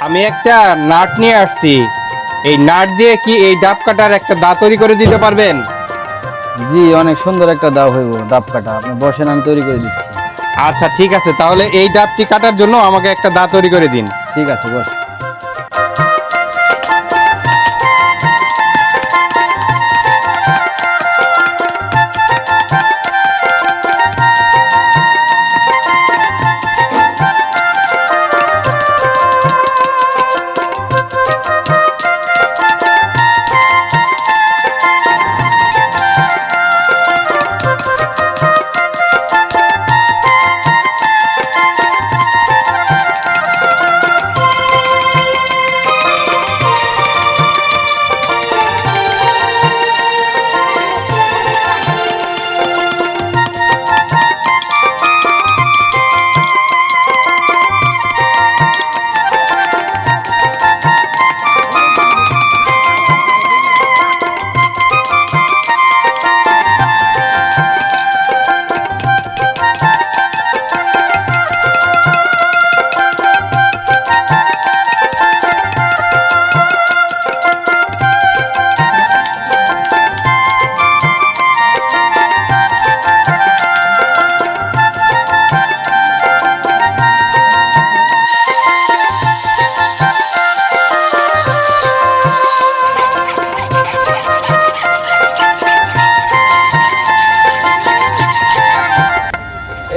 আমি একটা নাট নিয়ে আসছি। এই নাট দিয়ে কি এই ডাব কাটার একটা দা তৈরি করে দিতে পারবেন? জি, অনেক সুন্দর একটা দাও হইব ডাব কাটা। আপনি বসেন, আমি তৈরি করে দিচ্ছি। আচ্ছা ঠিক আছে, তাহলে এই ডাবটি কাটার জন্য আমাকে একটা দা তৈরি করে দিন। ঠিক আছে, বস।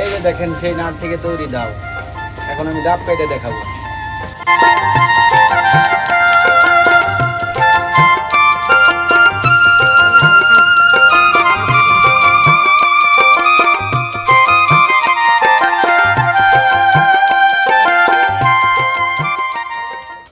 এই যে দেখেন, সেই নাট থেকে তৈরি দাও। এখন আমি ডাব কেটে দেখাবো।